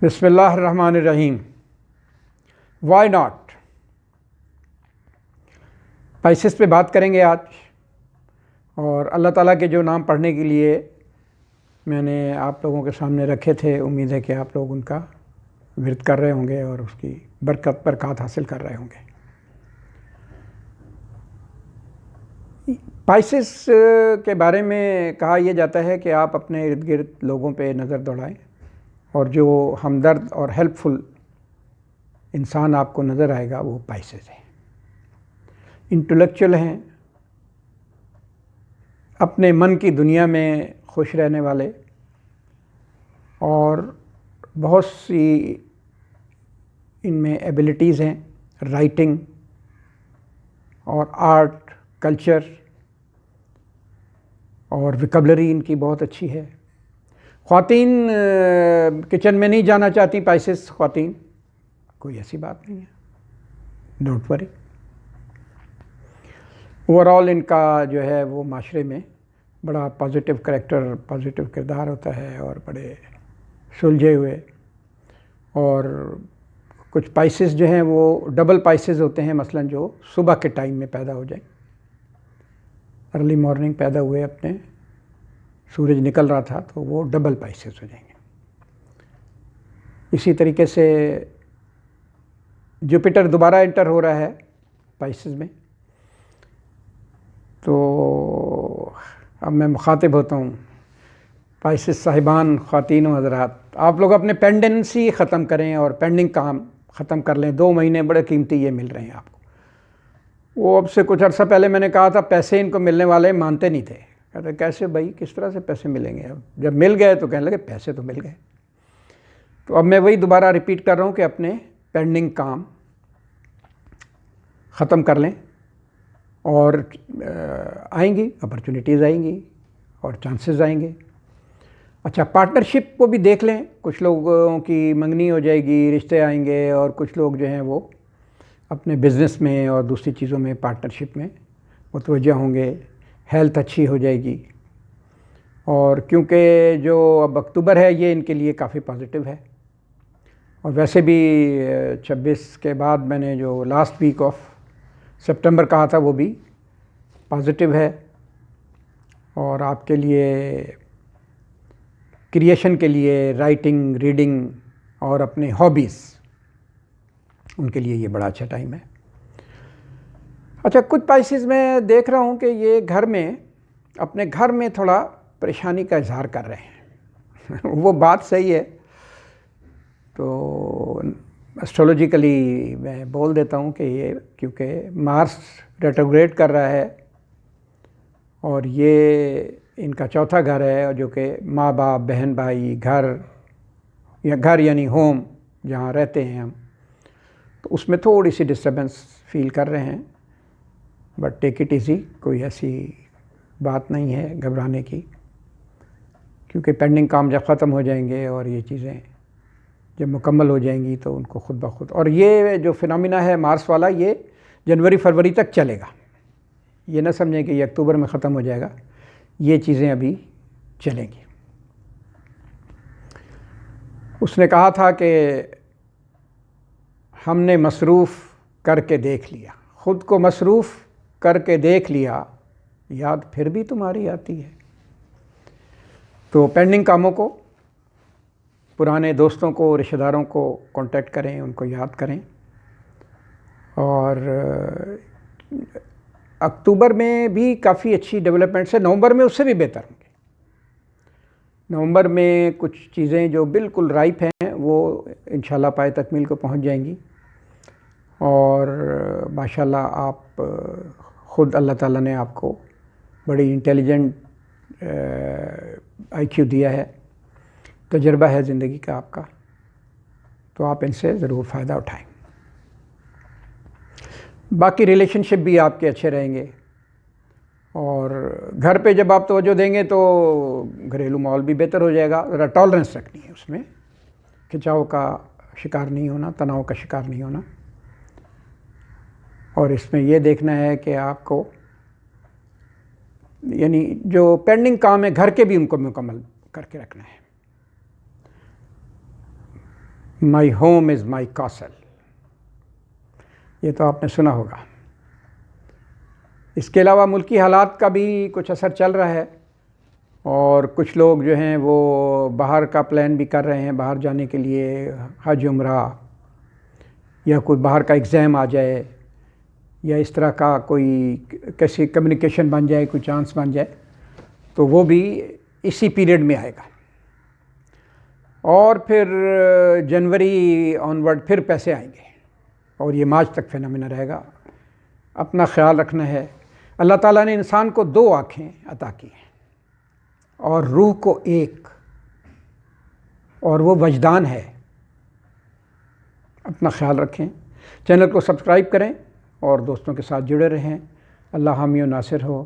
بسم اللہ الرحمن الرحیم. وائی ناٹ پائسس پہ بات کریں گے آج، اور اللہ تعالیٰ کے جو نام پڑھنے کے لیے میں نے آپ لوگوں کے سامنے رکھے تھے، امید ہے کہ آپ لوگ ان کا ورد کر رہے ہوں گے اور اس کی برکات حاصل کر رہے ہوں گے. پائسس کے بارے میں کہا یہ جاتا ہے کہ آپ اپنے ارد گرد لوگوں پہ نظر دوڑائیں، اور جو ہمدرد اور ہیلپ فل انسان آپ کو نظر آئے گا وہ پائسس ہیں. انٹلیکچوئل ہیں، اپنے من کی دنیا میں خوش رہنے والے، اور بہت سی ان میں ایبلٹیز ہیں، رائٹنگ اور آرٹ، کلچر اور ویکیبلری ان کی بہت اچھی ہے. خواتین کچن میں نہیں جانا چاہتی، پائسس خواتین، کوئی ایسی بات نہیں ہے، ڈونٹ وری. اوور آل ان کا جو ہے وہ معاشرے میں بڑا پازیٹیو کریکٹر، پازیٹیو کردار ہوتا ہے، اور بڑے سلجھے ہوئے. اور کچھ پائسس جو ہیں وہ ڈبل پائسس ہوتے ہیں، مثلاً جو صبح کے ٹائم میں پیدا ہو جائیں، ارلی مارننگ پیدا ہوئے، اپنے سورج نکل رہا تھا تو وہ ڈبل پائسس ہو جائیں گے. اسی طریقے سے جوپیٹر دوبارہ انٹر ہو رہا ہے پائسس میں، تو اب میں مخاطب ہوتا ہوں پائسس صاحبان، خواتین و حضرات، آپ لوگ اپنے پینڈنسی ختم کریں اور پینڈنگ کام ختم کر لیں. 2 مہینے بڑے قیمتی یہ مل رہے ہیں آپ کو. وہ اب سے کچھ عرصہ پہلے میں نے کہا تھا پیسے ان کو ملنے والے، مانتے نہیں تھے، کہتے کیسے بھائی، کس طرح سے پیسے ملیں گے؟ اب جب مل گئے تو کہنے لگے پیسے تو مل گئے. تو اب میں وہی دوبارہ ریپیٹ کر رہا ہوں کہ اپنے پینڈنگ کام ختم کر لیں، اور آئیں گی اپرچونیٹیز، آئیں گی اور چانسز آئیں گے. اچھا، پارٹنرشپ کو بھی دیکھ لیں. کچھ لوگوں کی منگنی ہو جائے گی، رشتے آئیں گے، اور کچھ لوگ جو ہیں وہ اپنے بزنس میں اور دوسری چیزوں میں پارٹنرشپ میں متوجہ ہوں گے. ہیلتھ اچھی ہو جائے گی، اور کیونکہ جو اب اکتوبر ہے یہ ان کے لیے کافی پازیٹیو ہے. اور ویسے بھی 26 کے بعد میں نے جو لاسٹ ویک آف سپٹمبر کہا تھا وہ بھی پازیٹیو ہے، اور آپ کے لیے کریشن کے لیے رائٹنگ، ریڈنگ اور اپنے ہابیز، ان کے لیے یہ بڑا اچھا ٹائم ہے. اچھا، کچھ پائسز میں دیکھ رہا ہوں کہ یہ گھر میں، اپنے گھر میں تھوڑا پریشانی کا اظہار کر رہے ہیں. وہ بات صحیح ہے. تو اسٹرولوجیکلی میں بول دیتا ہوں کہ یہ کیونکہ مارس ریٹروگریڈ کر رہا ہے، اور یہ ان کا چوتھا گھر ہے، جو کہ ماں باپ، بہن بھائی، گھر، یا گھر یعنی ہوم جہاں رہتے ہیں ہم، تو اس میں تھوڑی سی ڈسٹربنس فیل کر رہے ہیں. بٹ ٹیک اٹ ایزی، کوئی ایسی بات نہیں ہے گھبرانے کی، کیونکہ پینڈنگ کام جب ختم ہو جائیں گے اور یہ چیزیں جب مکمل ہو جائیں گی تو ان کو خود بخود. اور یہ جو فنامنا ہے مارس والا، یہ جنوری فروری تک چلے گا. یہ نہ سمجھیں کہ یہ اکتوبر میں ختم ہو جائے گا، یہ چیزیں ابھی چلیں گی. اس نے کہا تھا کہ ہم نے مصروف کر کے دیکھ لیا، خود کو مصروف کر کے دیکھ لیا، یاد پھر بھی تمہاری آتی ہے. تو پینڈنگ کاموں کو، پرانے دوستوں کو، رشتہ داروں کو کانٹیکٹ کریں، ان کو یاد کریں. اور اکتوبر میں بھی کافی اچھی ڈیولپمنٹس ہے، نومبر میں اس سے بھی بہتر ہوں گے. نومبر میں کچھ چیزیں جو بالکل رائپ ہیں وہ انشاءاللہ پائے تکمیل کو پہنچ جائیں گی. اور ماشاءاللہ آپ خود، اللہ تعالیٰ نے آپ کو بڑی انٹیلیجنٹ آئی کیو دیا ہے، تجربہ ہے زندگی کا آپ کا، تو آپ ان سے ضرور فائدہ اٹھائیں. باقی ریلیشن شپ بھی آپ کے اچھے رہیں گے، اور گھر پہ جب آپ توجہ دیں گے تو گھریلو ماحول بھی بہتر ہو جائے گا. ذرا ٹالرنس رکھنی ہے، اس میں کھنچاؤ کا شکار نہیں ہونا، تناؤ کا شکار نہیں ہونا. اور اس میں یہ دیکھنا ہے کہ آپ کو، یعنی جو پینڈنگ کام ہے گھر کے بھی ان کو مکمل کر کے رکھنا ہے. My home is my castle, یہ تو آپ نے سنا ہوگا۔ اس کے علاوہ ملکی حالات کا بھی کچھ اثر چل رہا ہے، اور کچھ لوگ جو ہیں وہ باہر کا پلان بھی کر رہے ہیں، باہر جانے کے لیے، حج عمرہ، یا کوئی باہر کا ایگزام آ جائے، یا اس طرح کا کوئی کیسی کمیونیکیشن بن جائے، کوئی چانس بن جائے، تو وہ بھی اسی پیریڈ میں آئے گا۔ اور پھر جنوری آنورڈ پھر پیسے آئیں گے، اور یہ مارچ تک فینامنا رہے گا۔ اپنا خیال رکھنا ہے۔ اللہ تعالیٰ نے انسان کو 2 آنکھیں عطا کی ہیں، اور روح کو 1، اور وہ وجدان ہے۔ اپنا خیال رکھیں، چینل کو سبسکرائب کریں اور دوستوں کے ساتھ جڑے رہیں۔ اللہ حامی و ناصر ہو۔